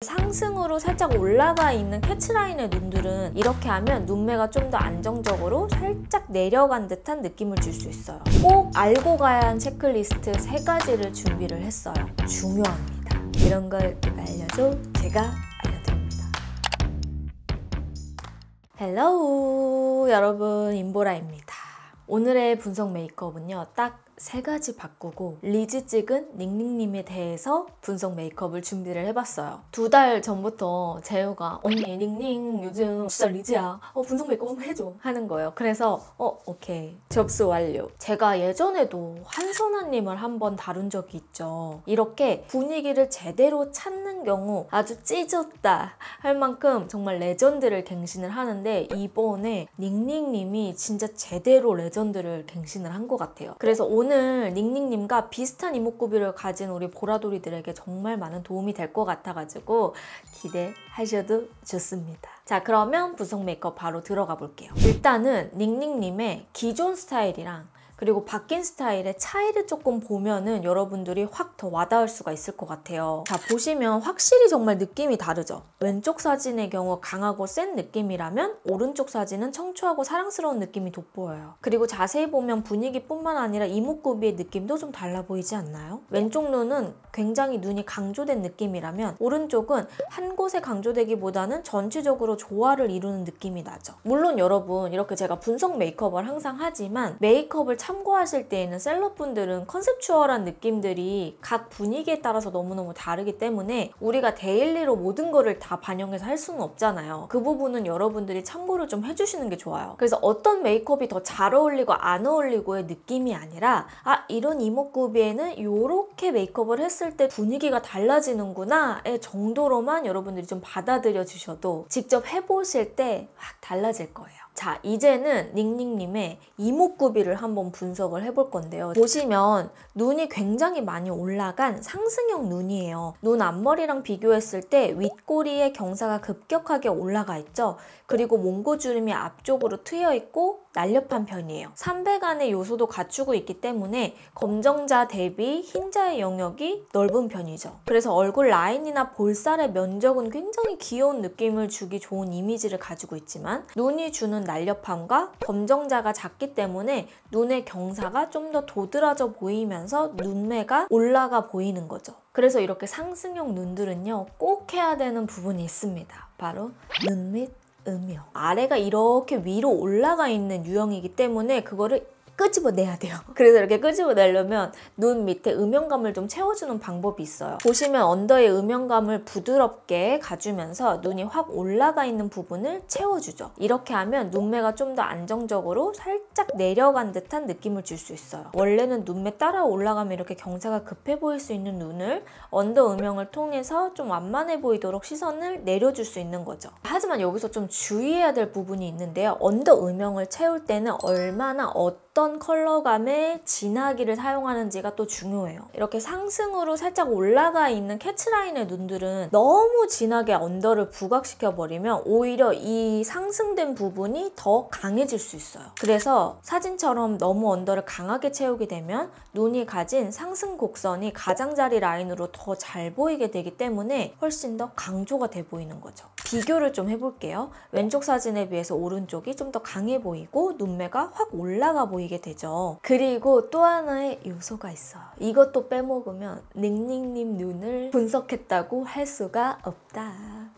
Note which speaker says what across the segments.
Speaker 1: 상승으로 살짝 올라가 있는 캐치라인의 눈들은 이렇게 하면 눈매가 좀 더 안정적으로 살짝 내려간 듯한 느낌을 줄 수 있어요. 꼭 알고 가야 한 체크리스트 3가지를 준비를 했어요. 중요합니다. 이런 걸 누가 알려줘? 제가 알려드립니다. 헬로우 여러분, 임보라입니다. 오늘의 분석 메이크업은요, 딱 3가지 바꾸고 리즈 찍은 닝닝님에 대해서 분석 메이크업을 준비를 해봤어요. 2달 전부터 재우가 언니 닝닝 요즘 진짜 리즈야, 분석 메이크업 한번 해줘 하는 거예요. 그래서 오케이, 접수 완료. 제가 예전에도 한선아님을 한번 다룬 적이 있죠. 이렇게 분위기를 제대로 찾는 경우 아주 찢었다 할 만큼 정말 레전드를 갱신을 하는데, 이번에 닝닝님이 진짜 제대로 레전드를 갱신을 한 것 같아요. 그래서 오늘 닝닝님과 비슷한 이목구비를 가진 우리 보라돌이들에게 정말 많은 도움이 될 것 같아가지고 기대하셔도 좋습니다. 자, 그러면 분석 메이크업 바로 들어가 볼게요. 일단은 닝닝님의 기존 스타일이랑 그리고 바뀐 스타일의 차이를 조금 보면은 여러분들이 확 더 와닿을 수가 있을 것 같아요. 자, 보시면 확실히 정말 느낌이 다르죠? 왼쪽 사진의 경우 강하고 센 느낌이라면 오른쪽 사진은 청초하고 사랑스러운 느낌이 돋보여요. 그리고 자세히 보면 분위기뿐만 아니라 이목구비의 느낌도 좀 달라 보이지 않나요? 왼쪽 눈은 굉장히 눈이 강조된 느낌이라면 오른쪽은 한 곳에 강조되기보다는 전체적으로 조화를 이루는 느낌이 나죠. 물론 여러분, 이렇게 제가 분석 메이크업을 항상 하지만 메이크업을 참고하실 때에는 셀럽분들은 컨셉추얼한 느낌들이 각 분위기에 따라서 너무너무 다르기 때문에 우리가 데일리로 모든 거를 다 반영해서 할 수는 없잖아요. 그 부분은 여러분들이 참고를 좀 해주시는 게 좋아요. 그래서 어떤 메이크업이 더 잘 어울리고 안 어울리고의 느낌이 아니라, 이런 이목구비에는 이렇게 메이크업을 했을 때 분위기가 달라지는구나의 정도로만 여러분들이 좀 받아들여 주셔도 직접 해보실 때 확 달라질 거예요. 자, 이제는 닝닝님의 이목구비를 한번 분석을 해볼 건데요. 보시면 눈이 굉장히 많이 올라간 상승형 눈이에요. 눈 앞머리랑 비교했을 때 윗꼬리의 경사가 급격하게 올라가 있죠. 그리고 몽고주름이 앞쪽으로 트여 있고 날렵한 편이에요. 삼배간의 요소도 갖추고 있기 때문에 검정자 대비 흰자의 영역이 넓은 편이죠. 그래서 얼굴 라인이나 볼살의 면적은 굉장히 귀여운 느낌을 주기 좋은 이미지를 가지고 있지만, 눈이 주는 날렵함과 검정자가 작기 때문에 눈의 경사가 좀 더 도드라져 보이면서 눈매가 올라가 보이는 거죠. 그래서 이렇게 상승형 눈들은요, 꼭 해야 되는 부분이 있습니다. 바로 눈 밑 음영. 아래가 이렇게 위로 올라가 있는 유형이기 때문에 그거를 끄집어내야 돼요. 그래서 이렇게 끄집어내려면 눈 밑에 음영감을 좀 채워주는 방법이 있어요. 보시면 언더의 음영감을 부드럽게 가주면서 눈이 확 올라가 있는 부분을 채워주죠. 이렇게 하면 눈매가 좀 더 안정적으로 살짝 내려간 듯한 느낌을 줄 수 있어요. 원래는 눈매 따라 올라가면 이렇게 경사가 급해 보일 수 있는 눈을 언더 음영을 통해서 좀 완만해 보이도록 시선을 내려줄 수 있는 거죠. 하지만 여기서 좀 주의해야 될 부분이 있는데요. 언더 음영을 채울 때는 얼마나 어떤 컬러감의 진하기를 사용하는지가 또 중요해요. 이렇게 상승으로 살짝 올라가 있는 캐치라인의 눈들은 너무 진하게 언더를 부각시켜버리면 오히려 이 상승된 부분이 더 강해질 수 있어요. 그래서 사진처럼 너무 언더를 강하게 채우게 되면 눈이 가진 상승 곡선이 가장자리 라인으로 더 잘 보이게 되기 때문에 훨씬 더 강조가 돼 보이는 거죠. 비교를 좀 해볼게요. 왼쪽 사진에 비해서 오른쪽이 좀 더 강해 보이고 눈매가 확 올라가 보이게 되죠. 그리고 또 하나의 요소가 있어요. 이것도 빼먹으면 닝닝님 눈을 분석했다고 할 수가 없다.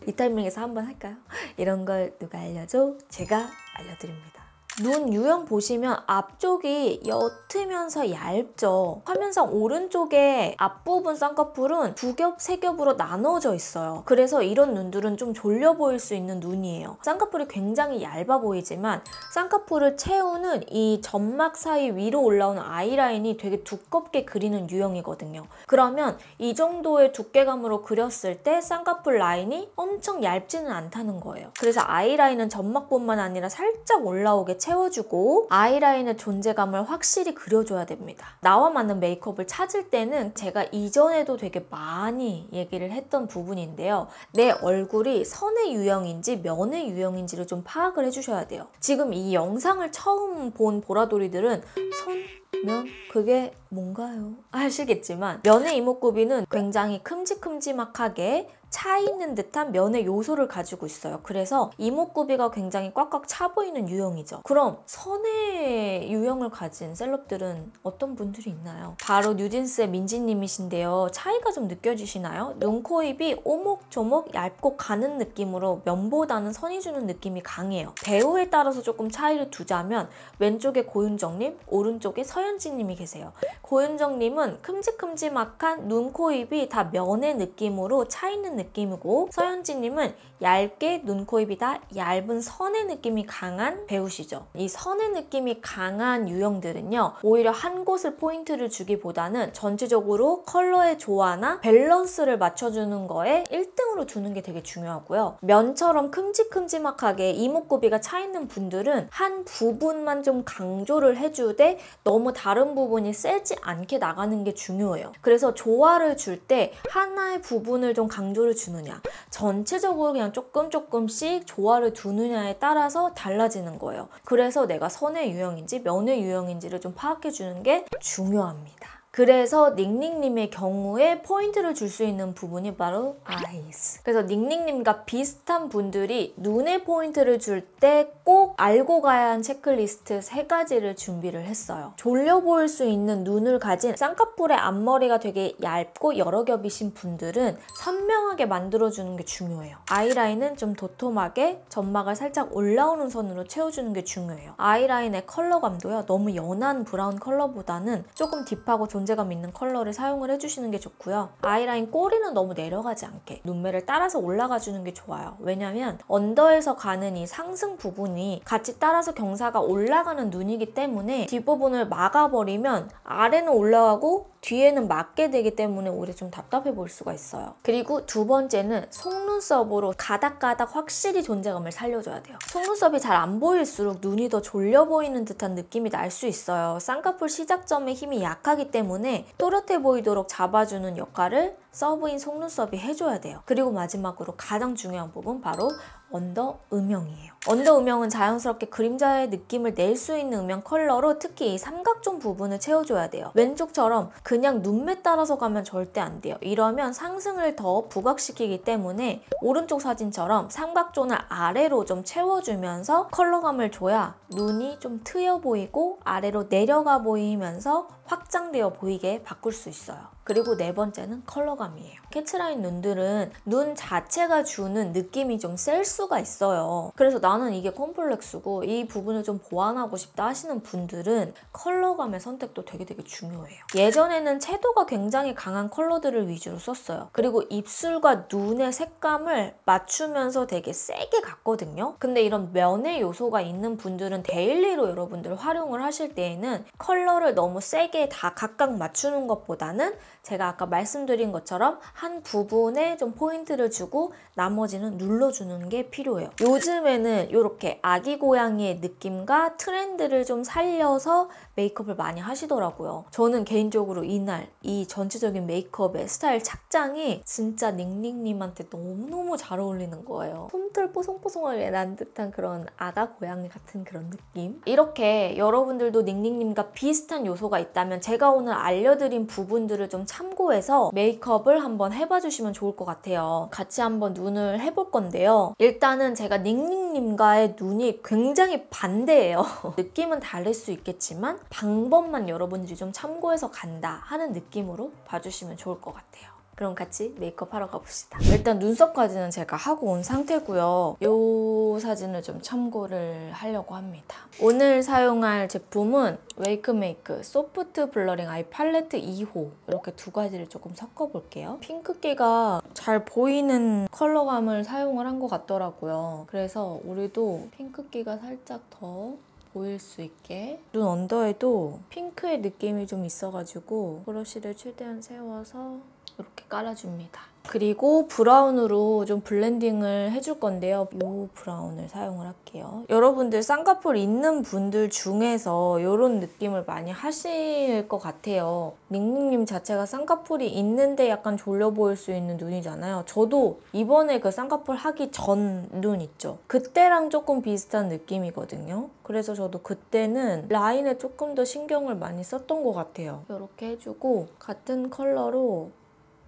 Speaker 1: 이 타이밍에서 한번 할까요? 이런 걸 누가 알려줘? 제가 알려드립니다. 눈 유형 보시면 앞쪽이 옅으면서 얇죠. 화면상 오른쪽에 앞부분 쌍꺼풀은 2겹, 3겹으로 나눠져 있어요. 그래서 이런 눈들은 좀 졸려 보일 수 있는 눈이에요. 쌍꺼풀이 굉장히 얇아 보이지만 쌍꺼풀을 채우는 이 점막 사이 위로 올라오는 아이라인이 되게 두껍게 그리는 유형이거든요. 그러면 이 정도의 두께감으로 그렸을 때 쌍꺼풀 라인이 엄청 얇지는 않다는 거예요. 그래서 아이라인은 점막뿐만 아니라 살짝 올라오게 채워주고 아이라인의 존재감을 확실히 그려줘야 됩니다. 나와 맞는 메이크업을 찾을 때는 제가 이전에도 되게 많이 얘기를 했던 부분인데요. 내 얼굴이 선의 유형인지 면의 유형인지를 좀 파악을 해주셔야 돼요. 지금 이 영상을 처음 본 보라돌이들은 선, 면 그게 뭔가요? 하시겠지만 면의 이목구비는 굉장히 큼직큼직하게 차 있는 듯한 면의 요소를 가지고 있어요. 그래서 이목구비가 굉장히 꽉꽉 차 보이는 유형이죠. 그럼 선의 유형을 가진 셀럽들은 어떤 분들이 있나요? 바로 뉴진스의 민지님이신데요. 차이가 좀 느껴지시나요? 눈, 코, 입이 오목조목 얇고 가는 느낌으로 면보다는 선이 주는 느낌이 강해요. 배우에 따라서 조금 차이를 두자면 왼쪽에 고윤정님, 오른쪽에 서현진님이 계세요. 고윤정님은 큼직큼직한 눈, 코, 입이 다 면의 느낌으로 차 있는 느낌이고, 서현진님은 얇게 눈, 코, 입이 다 얇은 선의 느낌이 강한 배우시죠. 이 선의 느낌이 강한 유형들은요, 오히려 한 곳을 포인트를 주기보다는 전체적으로 컬러의 조화나 밸런스를 맞춰주는 거에 1등으로 두는 게 되게 중요하고요. 면처럼 큼직큼직하게 이목구비가 차 있는 분들은 한 부분만 좀 강조를 해주되 너무 다른 부분이 세지 않게 나가는 게 중요해요. 그래서 조화를 줄 때 하나의 부분을 좀 강조를 주느냐, 전체적으로 그냥 조금씩 조화를 두느냐에 따라서 달라지는 거예요. 그래서 내가 선의 유형인지 면의 유형인지를 좀 파악해 주는 게 중요합니다. 그래서 닝닝님의 경우에 포인트를 줄 수 있는 부분이 바로 아이스. 그래서 닝닝님과 비슷한 분들이 눈에 포인트를 줄 때 꼭 알고 가야 한 체크리스트 3가지를 준비를 했어요. 졸려 보일 수 있는 눈을 가진 쌍꺼풀의 앞머리가 되게 얇고 여러 겹이신 분들은 선명하게 만들어주는 게 중요해요. 아이라인은 좀 도톰하게 점막을 살짝 올라오는 선으로 채워주는 게 중요해요. 아이라인의 컬러감도요, 너무 연한 브라운 컬러보다는 조금 딥하고 존재감 있는 컬러를 사용을 해주시는 게 좋고요. 아이라인 꼬리는 너무 내려가지 않게 눈매를 따라서 올라가주는 게 좋아요. 왜냐면 언더에서 가는 이 상승 부분이 같이 따라서 경사가 올라가는 눈이기 때문에 뒷부분을 막아버리면 아래는 올라가고 뒤에는 맞게 되기 때문에 오히려 좀 답답해 보일 수가 있어요. 그리고 두 번째는 속눈썹으로 가닥가닥 확실히 존재감을 살려줘야 돼요. 속눈썹이 잘 안 보일수록 눈이 더 졸려 보이는 듯한 느낌이 날 수 있어요. 쌍꺼풀 시작점의 힘이 약하기 때문에 또렷해 보이도록 잡아주는 역할을 서브인 속눈썹이 해줘야 돼요. 그리고 마지막으로 가장 중요한 부분, 바로 언더 음영이에요. 언더 음영은 자연스럽게 그림자의 느낌을 낼 수 있는 음영 컬러로 특히 이 삼각존 부분을 채워줘야 돼요. 왼쪽처럼 그냥 눈매 따라서 가면 절대 안 돼요. 이러면 상승을 더 부각시키기 때문에 오른쪽 사진처럼 삼각존을 아래로 좀 채워주면서 컬러감을 줘야 눈이 좀 트여 보이고 아래로 내려가 보이면서 확장되어 보이게 바꿀 수 있어요. 그리고 네 번째는 컬러감이에요. 캐츠라인 눈들은 눈 자체가 주는 느낌이 좀 셀 수가 있어요. 그래서 나는 이게 콤플렉스고 이 부분을 좀 보완하고 싶다 하시는 분들은 컬러감의 선택도 되게 중요해요. 예전에는 채도가 굉장히 강한 컬러들을 위주로 썼어요. 그리고 입술과 눈의 색감을 맞추면서 되게 세게 갔거든요. 근데 이런 면의 요소가 있는 분들은 데일리로 여러분들 활용을 하실 때에는 컬러를 너무 세게 다 각각 맞추는 것보다는 제가 아까 말씀드린 것처럼 한 부분에 좀 포인트를 주고 나머지는 눌러주는 게 필요해요. 요즘에는 이렇게 아기 고양이의 느낌과 트렌드를 좀 살려서 메이크업을 많이 하시더라고요. 저는 개인적으로 이날 이 전체적인 메이크업의 스타일 착장이 진짜 닝닝님한테 너무너무 잘 어울리는 거예요. 솜털 뽀송뽀송하게 난 듯한 그런 아가 고양이 같은 그런 느낌? 이렇게 여러분들도 닝닝님과 비슷한 요소가 있다면 제가 오늘 알려드린 부분들을 좀 참고해서 메이크업을 한번 해봐 주시면 좋을 것 같아요. 같이 한번 눈을 해볼 건데요. 일단은 제가 닝닝님과의 눈이 굉장히 반대예요. 느낌은 다를 수 있겠지만 방법만 여러분들이 좀 참고해서 간다 하는 느낌으로 봐주시면 좋을 것 같아요. 그럼 같이 메이크업 하러 가봅시다. 일단 눈썹까지는 제가 하고 온 상태고요. 이 사진을 좀 참고를 하려고 합니다. 오늘 사용할 제품은 웨이크메이크 소프트 블러링 아이 팔레트 2호, 이렇게 두 가지를 조금 섞어볼게요. 핑크기가 잘 보이는 컬러감을 사용을 한 것 같더라고요. 그래서 우리도 핑크기가 살짝 더 보일 수 있게 눈 언더에도 핑크의 느낌이 좀 있어가지고 브러쉬를 최대한 세워서 이렇게 깔아줍니다. 그리고 브라운으로 좀 블렌딩을 해줄 건데요. 이 브라운을 사용을 할게요. 여러분들 쌍꺼풀 있는 분들 중에서 이런 느낌을 많이 하실 것 같아요. 닝닝님 자체가 쌍꺼풀이 있는데 약간 졸려 보일 수 있는 눈이잖아요. 저도 이번에 그 쌍꺼풀 하기 전 눈 있죠. 그때랑 조금 비슷한 느낌이거든요. 그래서 저도 그때는 라인에 조금 더 신경을 많이 썼던 것 같아요. 이렇게 해주고 같은 컬러로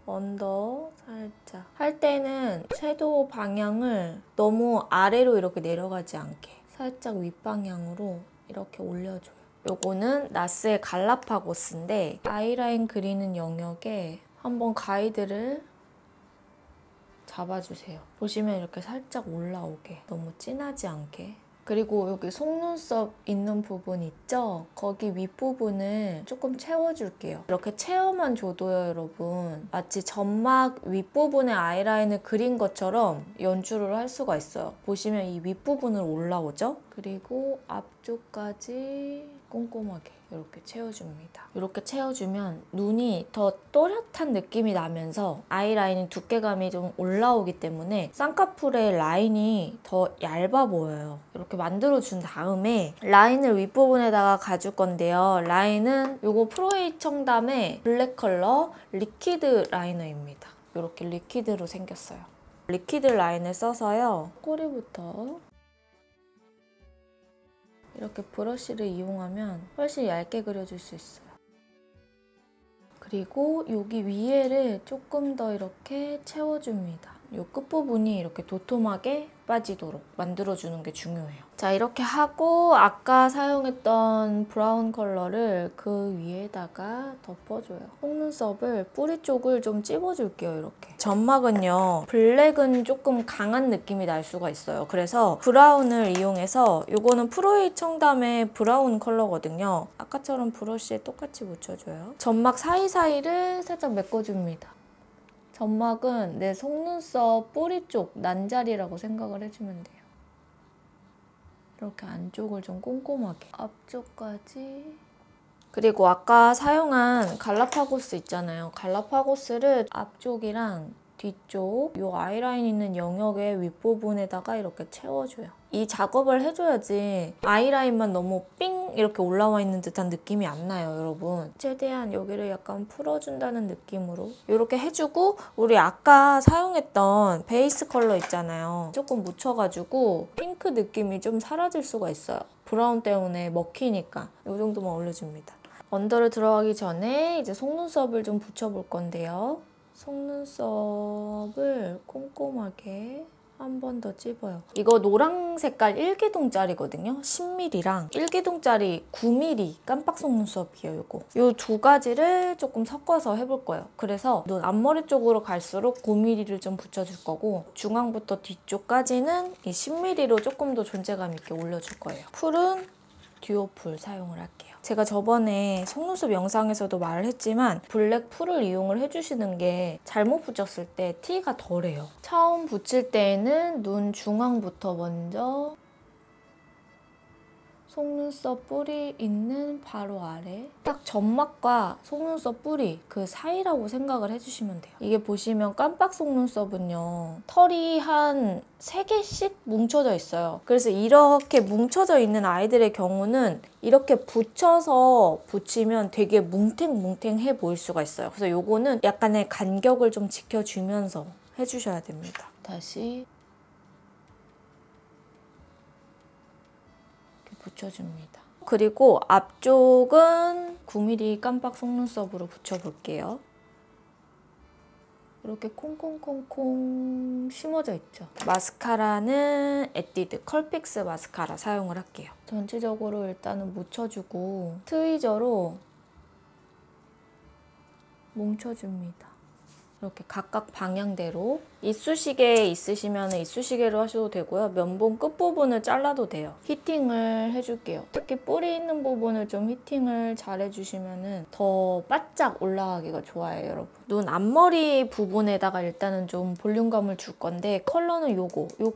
Speaker 1: 언더 살짝 할 때는 섀도우 방향을 너무 아래로 이렇게 내려가지 않게 살짝 윗방향으로 이렇게 올려줘요. 요거는 나스의 갈라파고스인데 아이라인 그리는 영역에 한번 가이드를 잡아주세요. 보시면 이렇게 살짝 올라오게, 너무 진하지 않게. 그리고 여기 속눈썹 있는 부분 있죠? 거기 윗부분을 조금 채워줄게요. 이렇게 채워만 줘도요, 여러분. 마치 점막 윗부분에 아이라인을 그린 것처럼 연출을 할 수가 있어요. 보시면 이 윗부분을 올라오죠? 그리고 앞쪽까지 꼼꼼하게 이렇게 채워줍니다. 이렇게 채워주면 눈이 더 또렷한 느낌이 나면서 아이라인 두께감이 좀 올라오기 때문에 쌍꺼풀의 라인이 더 얇아 보여요. 이렇게 만들어준 다음에 라인을 윗부분에다가 가줄 건데요. 라인은 이거 프로에이 청담의 블랙 컬러 리퀴드 라이너입니다. 이렇게 리퀴드로 생겼어요. 리퀴드 라인을 써서요. 꼬리부터 이렇게 브러쉬를 이용하면 훨씬 얇게 그려줄 수 있어요. 그리고 여기 위에를 조금 더 이렇게 채워줍니다. 이 끝부분이 이렇게 도톰하게 빠지도록 만들어주는 게 중요해요. 자, 이렇게 하고 아까 사용했던 브라운 컬러를 그 위에다가 덮어줘요. 속눈썹을 뿌리 쪽을 좀 찝어줄게요, 이렇게. 점막은요, 블랙은 조금 강한 느낌이 날 수가 있어요. 그래서 브라운을 이용해서 이거는 프로에이 청담의 브라운 컬러거든요. 아까처럼 브러쉬에 똑같이 묻혀줘요. 점막 사이사이를 살짝 메꿔줍니다. 점막은 내 속눈썹 뿌리 쪽 난자리라고 생각을 해주면 돼요. 이렇게 안쪽을 좀 꼼꼼하게 앞쪽까지. 그리고 아까 사용한 갈라파고스 있잖아요. 갈라파고스를 앞쪽이랑 뒤쪽 이 아이라인 있는 영역의 윗부분에다가 이렇게 채워줘요. 이 작업을 해줘야지 아이라인만 너무 삥 이렇게 올라와 있는 듯한 느낌이 안 나요, 여러분. 최대한 여기를 약간 풀어준다는 느낌으로 이렇게 해주고 우리 아까 사용했던 베이스 컬러 있잖아요. 조금 묻혀가지고 핑크 느낌이 좀 사라질 수가 있어요. 브라운 때문에 먹히니까 이 정도만 올려줍니다. 언더를 들어가기 전에 이제 속눈썹을 좀 붙여볼 건데요. 속눈썹을 꼼꼼하게 한 번 더 찝어요. 이거 노랑 색깔 1기둥짜리거든요. 10mm랑 1기둥짜리 9mm 깜빡 속눈썹이에요, 이거. 이 두 가지를 조금 섞어서 해볼 거예요. 그래서 눈 앞머리 쪽으로 갈수록 9mm를 좀 붙여줄 거고 중앙부터 뒤쪽까지는 이 10mm로 조금 더 존재감 있게 올려줄 거예요. 풀은 듀오풀 사용을 할게요. 제가 저번에 속눈썹 영상에서도 말을 했지만 블랙 풀을 이용을 해주시는 게 잘못 붙였을 때 티가 덜해요. 처음 붙일 때에는 눈 중앙부터 먼저 속눈썹 뿌리 있는 바로 아래 딱 점막과 속눈썹 뿌리 그 사이라고 생각을 해주시면 돼요. 이게 보시면 깜빡 속눈썹은요. 털이 한 3개씩 뭉쳐져 있어요. 그래서 이렇게 뭉쳐져 있는 아이들의 경우는 이렇게 붙여서 붙이면 되게 뭉탱뭉탱해 보일 수가 있어요. 그래서 요거는 약간의 간격을 좀 지켜주면서 해주셔야 됩니다. 다시 붙여줍니다. 그리고 앞쪽은 9mm 깜빡 속눈썹으로 붙여볼게요. 이렇게 콩콩콩콩 심어져 있죠. 마스카라는 에뛰드 컬픽스 마스카라 사용을 할게요. 전체적으로 일단은 묻혀주고 트위저로 뭉쳐줍니다. 이렇게 각각 방향대로 이쑤시개 있으시면 이쑤시개로 하셔도 되고요. 면봉 끝부분을 잘라도 돼요. 히팅을 해줄게요. 특히 뿌리 있는 부분을 좀 히팅을 잘 해주시면 더 바짝 올라가기가 좋아요, 여러분. 눈 앞머리 부분에다가 일단은 좀 볼륨감을 줄 건데 컬러는 요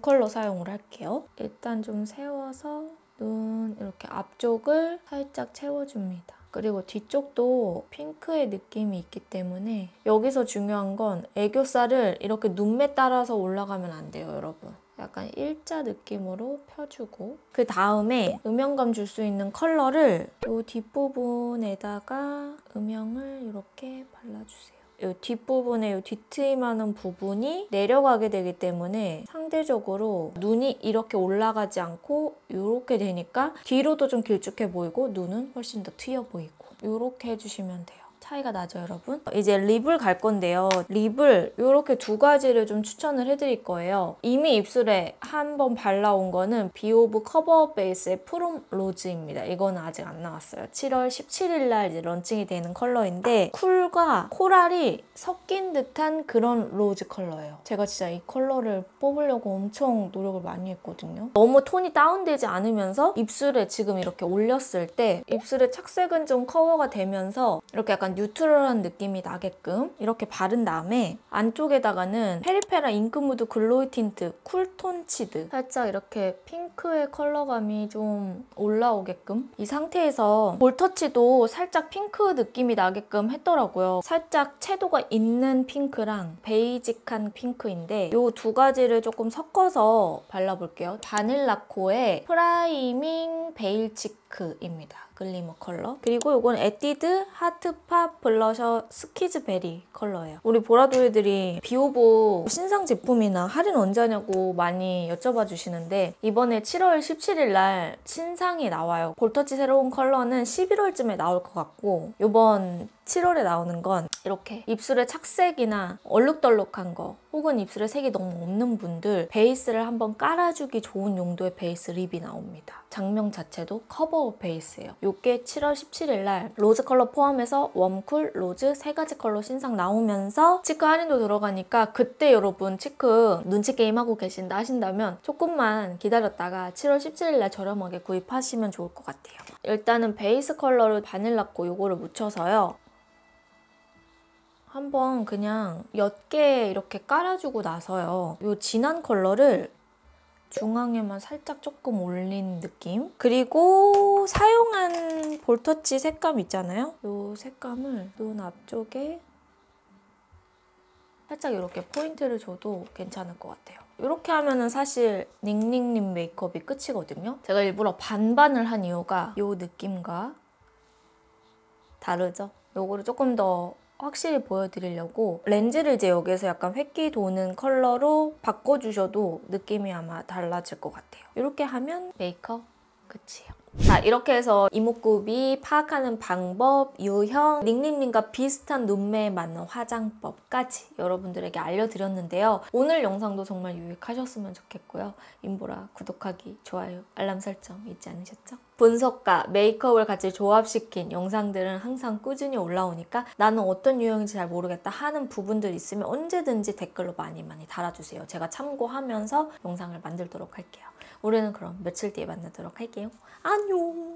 Speaker 1: 컬러 사용을 할게요. 일단 좀 세워서 눈 이렇게 앞쪽을 살짝 채워줍니다. 그리고 뒤쪽도 핑크의 느낌이 있기 때문에 여기서 중요한 건 애교살을 이렇게 눈매 따라서 올라가면 안 돼요, 여러분. 약간 일자 느낌으로 펴주고 그 다음에 음영감 줄 수 있는 컬러를 이 뒷부분에다가 음영을 이렇게 발라주세요. 이 뒷부분에 이 뒤트임하는 부분이 내려가게 되기 때문에 상대적으로 눈이 이렇게 올라가지 않고 이렇게 되니까 뒤로도 좀 길쭉해 보이고 눈은 훨씬 더 트여 보이고 이렇게 해주시면 돼요. 차이가 나죠, 여러분? 이제 립을 갈 건데요. 립을 이렇게 두 가지를 좀 추천을 해드릴 거예요. 이미 입술에 한 번 발라온 거는 비오브 커버업 베이스의 프롬 로즈입니다. 이거는 아직 안 나왔어요. 7월 17일 날 이제 런칭이 되는 컬러인데 쿨과 코랄이 섞인 듯한 그런 로즈 컬러예요. 제가 진짜 이 컬러를 뽑으려고 엄청 노력을 많이 했거든요. 너무 톤이 다운되지 않으면서 입술에 지금 이렇게 올렸을 때 입술의 착색은 좀 커버가 되면서 이렇게 약간 뉴트럴한 느낌이 나게끔 이렇게 바른 다음에 안쪽에다가는 페리페라 잉크무드 글로이 틴트 쿨톤 치드 살짝 이렇게 핑크의 컬러감이 좀 올라오게끔 이 상태에서 볼터치도 살짝 핑크 느낌이 나게끔 했더라고요. 살짝 채도가 있는 핑크랑 베이직한 핑크인데 이 두 가지를 조금 섞어서 발라볼게요. 바닐라코의 프라이밍 베일 치크입니다. 글리머 컬러. 그리고 이건 에뛰드 하트팝 블러셔 스키즈베리 컬러예요. 우리 보라돌이들이 비오보 신상 제품이나 할인 언제 하냐고 많이 여쭤봐 주시는데 이번에 7월 17일 날 신상이 나와요. 볼터치 새로운 컬러는 11월쯤에 나올 것 같고 이번 7월에 나오는 건 이렇게 입술에 착색이나 얼룩덜룩한 거 혹은 입술에 색이 너무 없는 분들 베이스를 한번 깔아주기 좋은 용도의 베이스 립이 나옵니다. 장명 자체도 커버업 베이스예요. 요게 7월 17일 날 로즈 컬러 포함해서 웜쿨, 로즈 세 가지 컬러 신상 나오면서 치크 할인도 들어가니까 그때 여러분 치크 눈치 게임 하고 계신다 하신다면 조금만 기다렸다가 7월 17일 날 저렴하게 구입하시면 좋을 것 같아요. 일단은 베이스 컬러를 바닐라코 요거를 묻혀서요. 한번 그냥 옅게 이렇게 깔아주고 나서요. 이 진한 컬러를 중앙에만 살짝 조금 올린 느낌? 그리고 사용한 볼터치 색감 있잖아요? 이 색감을 눈 앞쪽에 살짝 이렇게 포인트를 줘도 괜찮을 것 같아요. 이렇게 하면은 사실 닝닝님 메이크업이 끝이거든요. 제가 일부러 반반을 한 이유가 이 느낌과 다르죠? 요거를 조금 더 확실히 보여드리려고 렌즈를 이제 여기에서 약간 획기 도는 컬러로 바꿔주셔도 느낌이 아마 달라질 것 같아요. 이렇게 하면 메이크업 끝이에요. 자, 이렇게 해서 이목구비 파악하는 방법, 유형, 닝닝님과 비슷한 눈매에 맞는 화장법까지 여러분들에게 알려드렸는데요. 오늘 영상도 정말 유익하셨으면 좋겠고요. 인보라 구독하기, 좋아요, 알람 설정 잊지 않으셨죠? 분석과 메이크업을 같이 조합시킨 영상들은 항상 꾸준히 올라오니까 나는 어떤 유형인지 잘 모르겠다 하는 부분들 있으면 언제든지 댓글로 많이 달아주세요. 제가 참고하면서 영상을 만들도록 할게요. 우리는 그럼 며칠 뒤에 만나도록 할게요. 안녕!